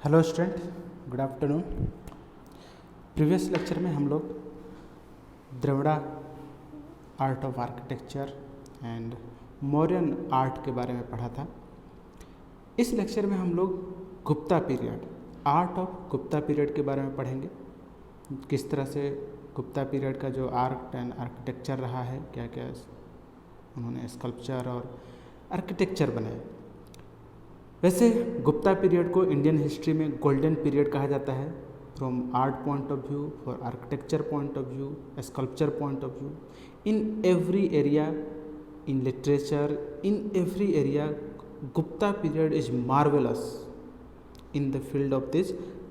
Hello student, good afternoon. Previous lecture में हम लोग Dravida art of architecture and Mauryan art के बारे में पढ़ा था। इस लेक्चर में हम लोग Gupta period, art of Gupta period के बारे में पढ़ेंगे। किस तरह से गुप्ता पीरियड का जो आर्ट एंड आर्किटेक्चर रहा है, क्या क्या उन्होंने स्कल्पचर और आर्किटेक्चर बनाए। वैसे गुप्ता पीरियड को इंडियन हिस्ट्री में गोल्डन पीरियड कहा जाता है, from art point of view, for architecture point of view, sculpture point of view, in every area, in literature, in every area Gupta period is marvellous in the field of this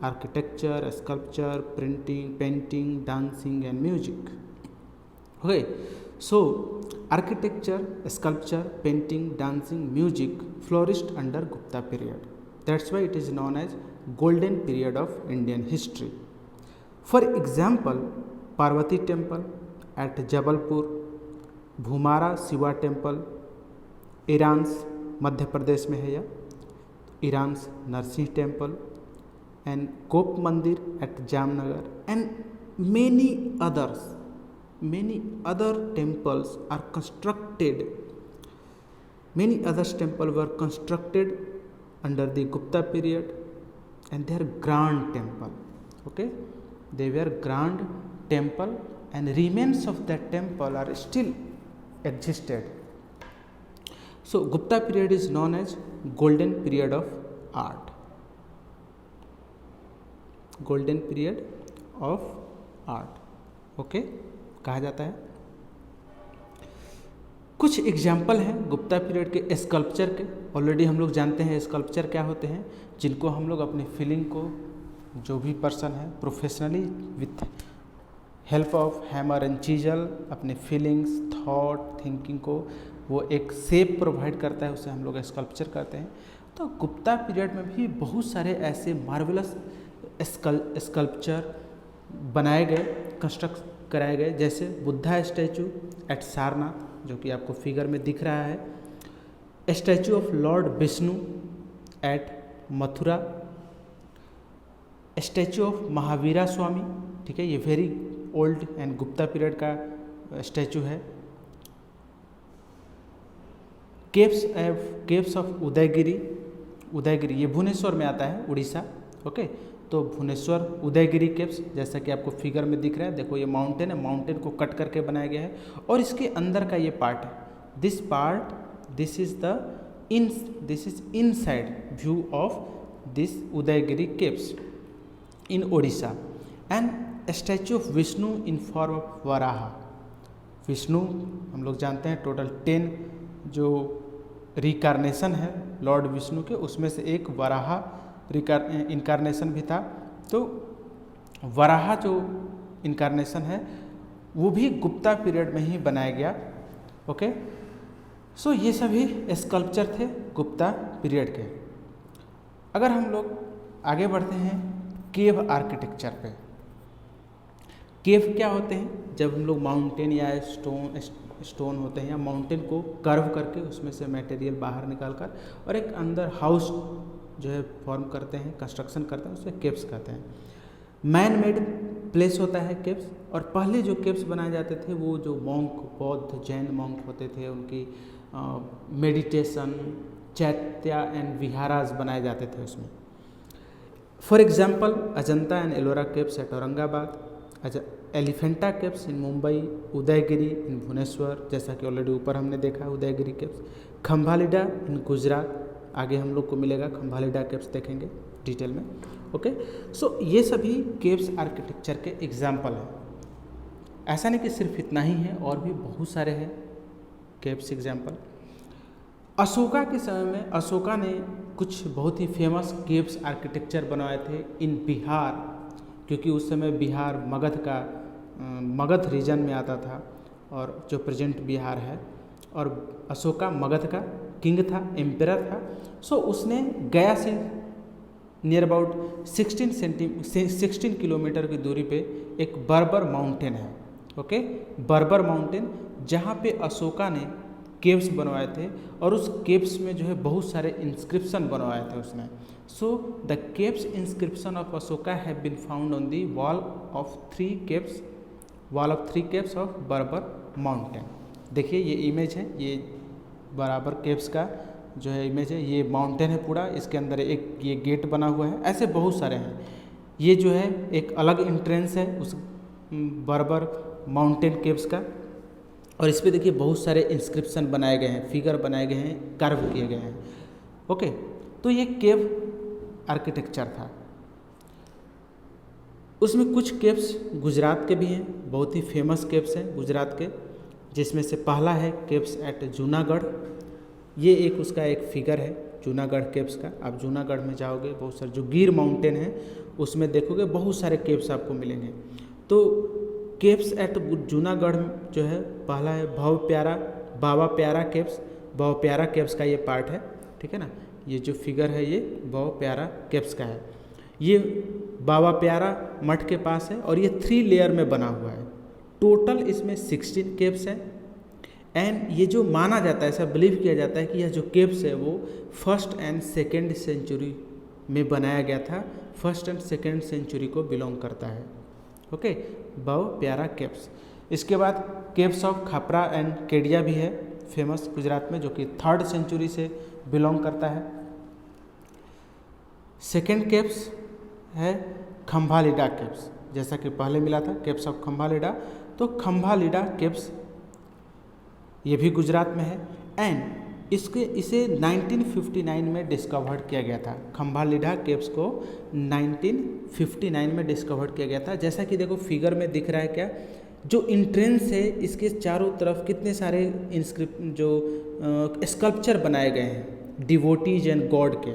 architecture, sculpture, printing, painting, dancing and music. Okay, so architecture, sculpture, painting, dancing, music flourished under Gupta period. That's why it is known as golden period of Indian history. For example, Parvati temple at Jabalpur, Bhumara Shiva temple Eran Madhya Pradesh में है, या Eran Narasimha temple and Gop mandir at Jamnagar and many other temples are constructed, many others temple were constructed under the Gupta period and they are grand temple. Okay, they were grand temple and remains of that temple are still existed. So Gupta period is known as golden period of art, golden period of art. Okay, कहा जाता है। कुछ example हैं Gupta period के sculpture के। Already हम लोग जानते हैं स्कल्पचर क्या होते हैं, जिनको हम लोग अपनी फीलिंग को, जो भी पर्सन है professionally with help of hammer and chisel, अपने फीलिंग्स, थॉट, थिंकिंग को वो एक शेप प्रोवाइड करता है, उसे हम लोग स्कल्पचर करते हैं। तो गुप्ता पीरियड में भी बहुत सारे ऐसे मार्वेलस स्कल्पचर बनाए गए, कंस्ट्रक्ट कराए गए, जैसे बुद्धा स्टैचू एट सारनाथ, जो कि आपको फिगर में दिख रहा है, statue of lord Vishnu at Mathura, statue of Mahavira Swami, ठीक है, ये very old and Gupta period का स्टैचू है। केव्स ऑफ उदयगिरी ये भुवनेश्वर में आता है, उड़ीसा। ओके, तो भुवनेश्वर उदयगिरी केव्स, जैसा कि आपको फिगर में दिख रहा है, देखो ये माउंटेन है, माउंटेन को कट करके बनाया गया है और इसके अंदर का ये पार्ट है, this is inside view of this Udayagiri caves in Odisha. And statue of Vishnu in form of Varaha. Vishnu हम लोग जानते हैं टोटल 10 जो रिकारनेशन है लॉर्ड विष्णु के, उसमें से एक वराहा इनकारनेशन भी था। तो वराहा जो इनकारनेशन है वो भी गुप्ता पीरियड में ही बनाया गया। ओके, सो ये सभी स्कल्पचर थे गुप्ता पीरियड के। अगर हम लोग आगे बढ़ते हैं केव आर्किटेक्चर पे। केव क्या होते हैं? जब हम लोग माउंटेन या स्टोन होते हैं या माउंटेन को कर्व करके उसमें से मटेरियल बाहर निकाल कर और एक अंदर हाउस जो है फॉर्म करते हैं, कंस्ट्रक्शन करते हैं, उसे केव्स कहते हैं। मैन मेड प्लेस होता है केव्स। और पहले जो केव्स बनाए जाते थे वो जो मॉन्क, बौद्ध जैन मॉन्क होते थे, उनकी मेडिटेशन, चैत्या एंड विहारास बनाए जाते थे उसमें। For example Ajanta and Ellora caves at Aurangabad, Elephanta caves in Mumbai, Udayagiri in Bhubaneswar, जैसा कि ऑलरेडी ऊपर हमने देखा उदयगिरी केव्स, खम्भालिडा इन गुजरात, आगे हम लोग को मिलेगा खम्भालिडा केव्स देखेंगे डिटेल में। ओके, सो ये सभी केव्स आर्किटेक्चर के एग्जाम्पल हैं। ऐसा नहीं कि सिर्फ इतना ही है, और भी बहुत सारे हैं केव्स एग्जाम्पल। अशोका के समय में अशोका ने कुछ बहुत ही फेमस केव्स आर्किटेक्चर बनवाए थे इन बिहार, क्योंकि उस समय बिहार मगध रीजन में आता था, और जो प्रेजेंट बिहार है, और अशोका मगध का किंग था, एम्परर था। सो उसने गया से नियर अबाउट 16 किलोमीटर की दूरी पे एक बर्बर माउंटेन है। ओके, बर्बर माउंटेन, जहाँ पे अशोका ने केव्स बनवाए थे और उस केव्स में जो है बहुत सारे इंस्क्रिप्शन बनवाए थे उसने। So the caves inscription of Ashoka have been found on the wall of three caves of Barabar mountain. देखिए ये इमेज है, ये बराबर केव्स का जो है इमेज है, ये माउंटेन है पूरा, इसके अंदर एक ये गेट बना हुआ है, ऐसे बहुत सारे हैं। ये जो है एक अलग एंट्रेंस है उस बर्बर माउंटेन केव्स का, और इस पे देखिए बहुत सारे इंस्क्रिप्शन बनाए गए हैं, फिगर बनाए गए हैं, कार्व किए गए हैं। ओके, तो ये केव आर्किटेक्चर था। उसमें कुछ केव्स गुजरात के भी हैं, बहुत ही फेमस केव्स हैं गुजरात के, जिसमें से पहला है केव्स एट जूनागढ़। ये एक उसका एक फिगर है जूनागढ़ केव्स का। आप जूनागढ़ में जाओगे, बहुत सारे जो गिर माउंटेन है उसमें देखोगे बहुत सारे केव्स आपको मिलेंगे। तो केव्स एट जूनागढ़ जो है पहला है बाबा प्यारा केव्स का ये पार्ट है, ठीक है ना। ये जो फिगर है ये बाबा प्यारा केव्स का है। ये बाबा प्यारा मठ के पास है और ये 3 लेयर में बना हुआ है। टोटल इसमें 16 केव्स हैं। एंड ये जो माना जाता है, ऐसा बिलीव किया जाता है कि यह जो केव्स है वो 1st एंड 2nd सेंचुरी में बनाया गया था, 1st एंड 2nd सेंचुरी को बिलोंग करता है। ओके, बाबा प्यारा केव्स। इसके बाद caves of Khapra and Kedia भी है फेमस गुजरात में, जो कि 3rd सेंचुरी से बिलोंग करता है। 2nd केव्स है खम्भालीडा केव्स, जैसा कि पहले मिला था केव्स ऑफ खम्भालीडा। तो खम्भालीडा केव्स ये भी गुजरात में है एंड इसे 1959 में डिस्कवर्ड किया गया था। खम्भालीडा केव्स को 1959 में डिस्कवर्ड किया गया था। जैसा कि देखो फिगर में दिख रहा है, क्या जो इंट्रेंस है इसके चारों तरफ कितने सारे स्कल्पचर बनाए गए हैं डिवोटीज एंड गॉड के,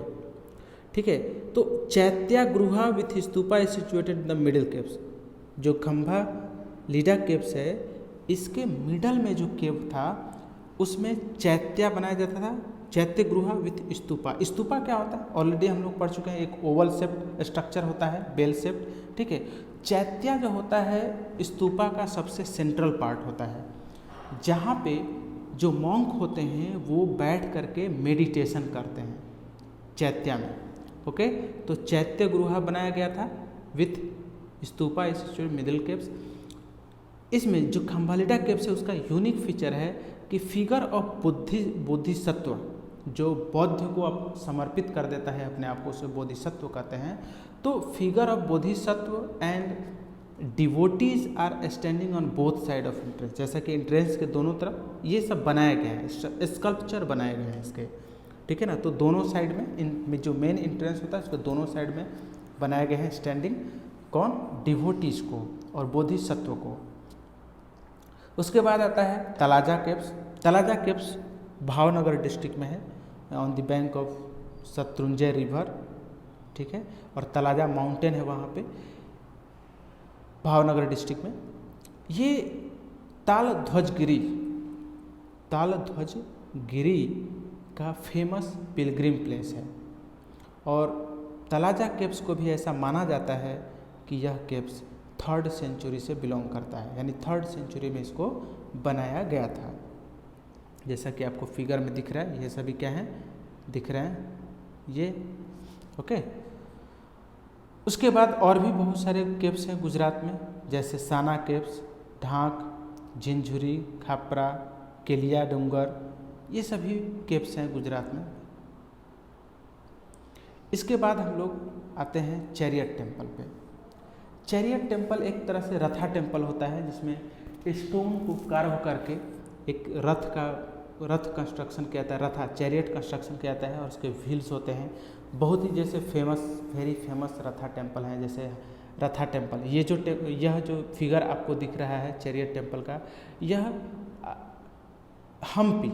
ठीक है। तो chaitya guha with stupa is situated in the middle caves. जो खम्भालीडा केव्स है इसके मिडल में जो केव था उसमें चैत्या बनाया जाता था, चैत्य गुहा विथ स्तूपा। स्तूपा क्या होता है ऑलरेडी हम लोग पढ़ चुके हैं, एक ओवल शेप्ड स्ट्रक्चर होता है, बेल शेप्ड, ठीक है। चैत्या जो होता है स्तूपा का सबसे सेंट्रल पार्ट होता है, जहाँ पे जो मॉन्क होते हैं वो बैठ करके मेडिटेशन करते हैं चैत्या में। ओके, तो चैत्य गुहा बनाया गया था with stupa is middle caves. इसमें जो खम्भालीडा केव्स है उसका यूनिक फीचर है कि फिगर ऑफ बोधिसत्व, जो बौद्ध को अब समर्पित कर देता है अपने आप को, उसे बोधिसत्व कहते हैं। तो figure of Bodhisattva and devotees are standing on both side of entrance, जैसा कि एंट्रेंस के दोनों तरफ ये सब बनाया गया है, स्कल्पचर बनाए गए हैं इसके, ठीक है ना। तो दोनों साइड में जो मेन एंट्रेंस होता है उसके दोनों साइड में बनाए गए हैं स्टैंडिंग, कौन, डिवोटीज को और बोधिसत्व को। उसके बाद आता है Talaja caves. Talaja caves Bhavnagar district में है, on the bank of Shatrunjay river, ठीक है। और तलाजा माउंटेन है वहाँ पे भावनगर डिस्ट्रिक्ट में। ये तालध्वज गिरी का फेमस पिलग्रिम प्लेस है। और तलाजा केव्स को भी ऐसा माना जाता है कि यह केव्स 3rd सेंचुरी से बिलोंग करता है, यानी 3rd सेंचुरी में इसको बनाया गया था। जैसा कि आपको फिगर में दिख रहा है, ये सभी क्या हैं, दिख रहे हैं ये, ओके। उसके बाद और भी बहुत सारे केव्स हैं गुजरात में, जैसे साना केव्स, ढाक, झिंझुरी, खापरा, केलिया डूंगर, ये सभी केव्स हैं गुजरात में। इसके बाद हम लोग आते हैं चैरियट टेम्पल पे। चैरियट टेम्पल एक तरह से रथा टेम्पल होता है, जिसमें स्टोन को कार्व करके एक रथ कंस्ट्रक्शन किया जाता है, रथा चैरियट कंस्ट्रक्शन किया जाता है और उसके व्हील्स होते हैं। बहुत ही जैसे वेरी फेमस रथा टेम्पल हैं, जैसे रथा टेम्पल। यह जो फिगर आपको दिख रहा है चैरियट टेम्पल का, यह हम्पी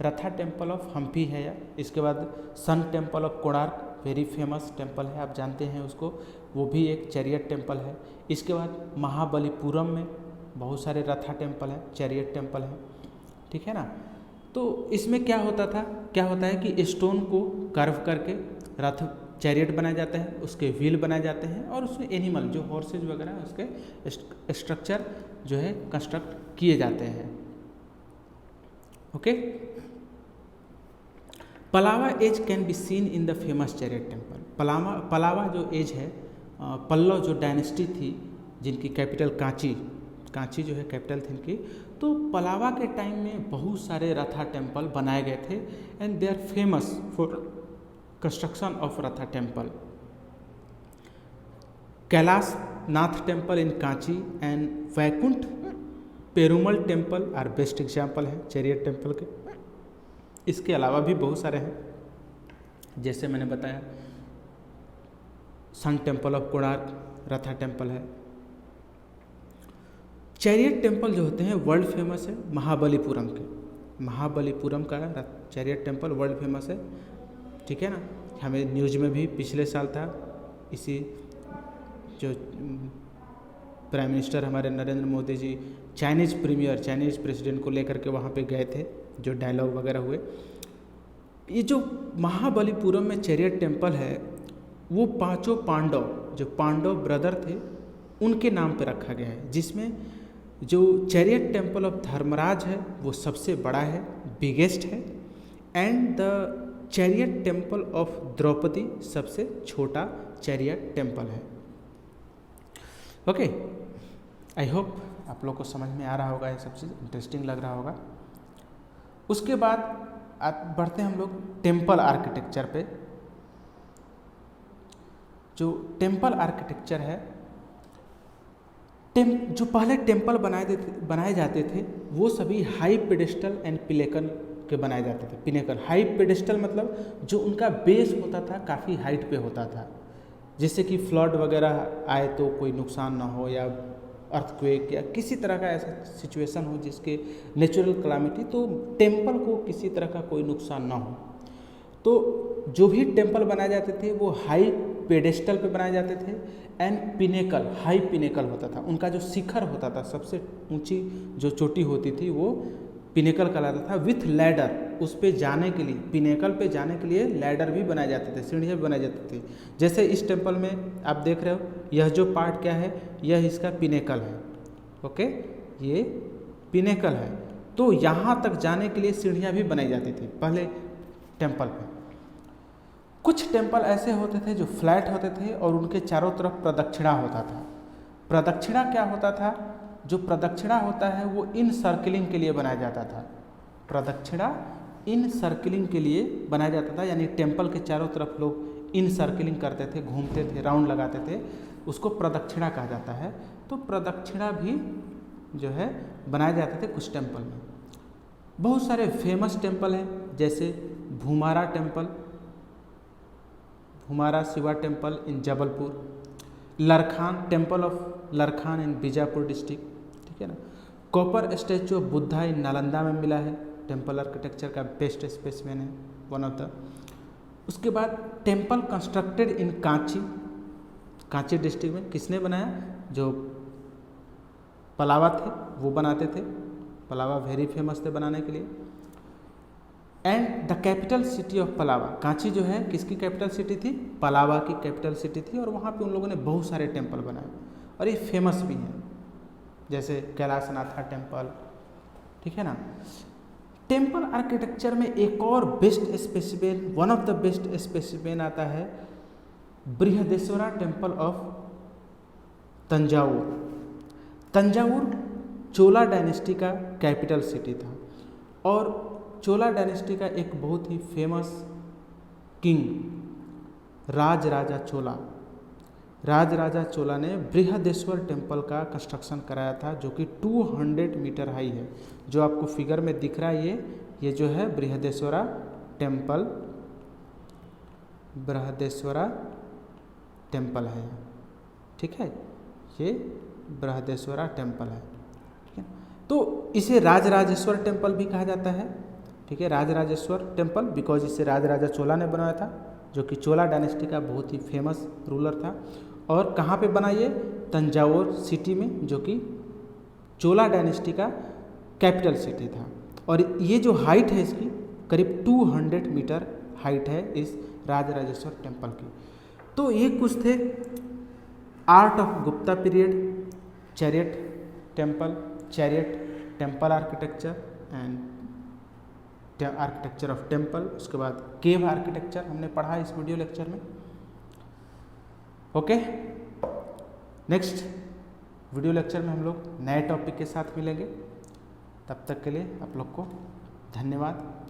रथा टेम्पल ऑफ हम्पी है। इसके बाद sun temple of Konark, very famous temple है, आप जानते हैं उसको, वो भी एक चैरियट टेम्पल है। इसके बाद महाबलीपुरम में बहुत सारे रथा टेम्पल हैं, चैरियट टेम्पल हैं, ठीक है ना। तो इसमें क्या होता है कि स्टोन को कर्व करके रथ चैरियट बनाया जाता है, उसके व्हील बनाए जाते हैं और उसमें एनिमल जो हॉर्सेज वगैरह उसके स्ट्रक्चर जो है कंस्ट्रक्ट किए जाते हैं। Okay. Pallava age can be seen in the famous chariot temple. Pallava जो एज है, पल्लव जो डायनेस्टी थी जिनकी कैपिटल कांची जो है कैपिटल थी इनकी, तो पलावा के टाइम में बहुत सारे रथा टेम्पल बनाए गए थे and they are famous for construction of ratha temple. Kailashnath temple in Kanchi and Vaikuntha Perumal temple are best example है चैरियट टेम्पल के। इसके अलावा भी बहुत सारे हैं, जैसे मैंने बताया सन टेम्पल ऑफ कोणार्क रथा टेम्पल है। चैरियट टेम्पल जो होते हैं वर्ल्ड फेमस है महाबलीपुरम के, महाबलीपुरम का चैरियट टेम्पल वर्ल्ड फेमस है, ठीक है ना। हमें न्यूज में भी पिछले साल था, इसी जो प्राइम मिनिस्टर हमारे नरेंद्र मोदी जी चाइनीज़ प्रेसिडेंट को लेकर के वहाँ पे गए थे, जो डायलॉग वगैरह हुए। ये जो महाबलीपुरम में चैरियट टेम्पल है वो पांचों पांडव, जो पांडव ब्रदर थे उनके नाम पे रखा गया है, जिसमें जो चैरियट टेम्पल ऑफ धर्मराज है वो सबसे बड़ा है, बिगेस्ट है, and the chariot temple of Draupadi सबसे छोटा चैरियट टेम्पल है। ओके, आई होप आप लोग को समझ में आ रहा होगा, ये सब चीज़ इंटरेस्टिंग लग रहा होगा। उसके बाद बढ़ते हैं हम लोग टेम्पल आर्किटेक्चर पे। जो टेम्पल आर्किटेक्चर है, जो पहले टेम्पल बनाए जाते थे वो सभी हाई पेडेस्टल एंड पिनेकल के बनाए जाते थे। पिनेकल, हाई पेडेस्टल मतलब जो उनका बेस होता था काफ़ी हाइट पे होता था, जिससे कि फ्लड वगैरह आए तो कोई नुकसान ना हो, या अर्थक्वेक या किसी तरह का ऐसा सिचुएशन हो जिसके नेचुरल क्लामिटी, तो टेम्पल को किसी तरह का कोई नुकसान ना हो। तो जो भी टेम्पल बनाए जाते थे वो हाई पेडेस्टल पे बनाए जाते थे एंड पिनेकल, हाई पिनेकल होता था, उनका जो शिखर होता था, सबसे ऊंची जो चोटी होती थी वो पिनेकल कहलाता था, विथ लैडर। उस पे जाने के लिए, पिनेकल पे जाने के लिए लैडर भी बनाए जाते थे, सीढ़ियाँ भी बनाई जाती थी। जैसे इस टेम्पल में आप देख रहे हो, यह जो पार्ट क्या है, यह इसका पिनेकल है। ओके, ये पिनेकल है। तो यहाँ तक जाने के लिए सीढ़ियाँ भी बनाई जाती थी पहले टेम्पल पे। कुछ टेम्पल ऐसे होते थे जो फ्लैट होते थे और उनके चारों तरफ प्रदक्षिणा होता था। प्रदक्षिणा क्या होता था? जो प्रदक्षिणा होता है वो इन सर्किलिंग के लिए बनाया जाता था। प्रदक्षिणा इन सर्किलिंग के लिए बनाया जाता था, यानी टेम्पल के चारों तरफ लोग इन सर्किलिंग करते थे, घूमते थे, राउंड लगाते थे, उसको प्रदक्षिणा कहा जाता है। तो प्रदक्षिणा भी जो है बनाए जाते थे कुछ टेम्पल में। बहुत सारे फेमस टेम्पल हैं, जैसे Bhumara temple, Bhumara Shiva temple in Jabalpur, Ladkhan temple of Ladkhan in Bijapur district, ठीक है ना। Copper statue of Buddha in Nalanda में मिला है, टेम्पल आर्किटेक्चर का बेस्ट स्पेसिमेन है, वन ऑफ द। उसके बाद temple constructed in Kanchi district में किसने बनाया? जो पलावा थे वो बनाते थे, पलावा वेरी फेमस थे बनाने के लिए। And the capital city of Pallava, Kanchi जो है किसकी कैपिटल सिटी थी? पलावा की कैपिटल सिटी थी, और वहाँ पे उन लोगों ने बहुत सारे टेम्पल बनाए और ये फेमस भी हैं, जैसे कैलाशनाथा टेम्पल, ठीक है ना। टेम्पल आर्किटेक्चर में एक और best specimen, one of the best specimen आता है Brihadeeswara temple of Thanjavur. Thanjavur Chola dynasty का कैपिटल सिटी था, और चोला डायनेस्टी का एक बहुत ही फेमस किंग राजराजा चोला ने बृहदेश्वर टेम्पल का कंस्ट्रक्शन कराया था, जो कि 200 मीटर हाई है। जो आपको फिगर में दिख रहा है ये जो है बृहदेश्वरा टेम्पल है, ठीक है, ये बृहदेश्वरा टेम्पल है, ठीक है। तो इसे राजराजेश्वर टेम्पल भी कहा जाता है, ठीक है, राजराजेश्वर टेम्पल, बिकॉज इसे राजराजा चोला ने बनाया था, जो कि चोला डायनेस्टी का बहुत ही फेमस रूलर था। और कहाँ पे बना ये? तंजावुर सिटी में, जो कि चोला डायनेस्टी का कैपिटल सिटी था। और ये जो हाइट है इसकी करीब 200 मीटर हाइट है इस राजराजेश्वर टेम्पल की। तो ये कुछ थे art of Gupta period, chariot temple architecture and architecture of temple, उसके बाद केव आर्किटेक्चर हमने पढ़ा इस वीडियो लेक्चर में। ओके, नेक्स्ट वीडियो लेक्चर में हम लोग नए टॉपिक के साथ मिलेंगे। तब तक के लिए आप लोग को धन्यवाद।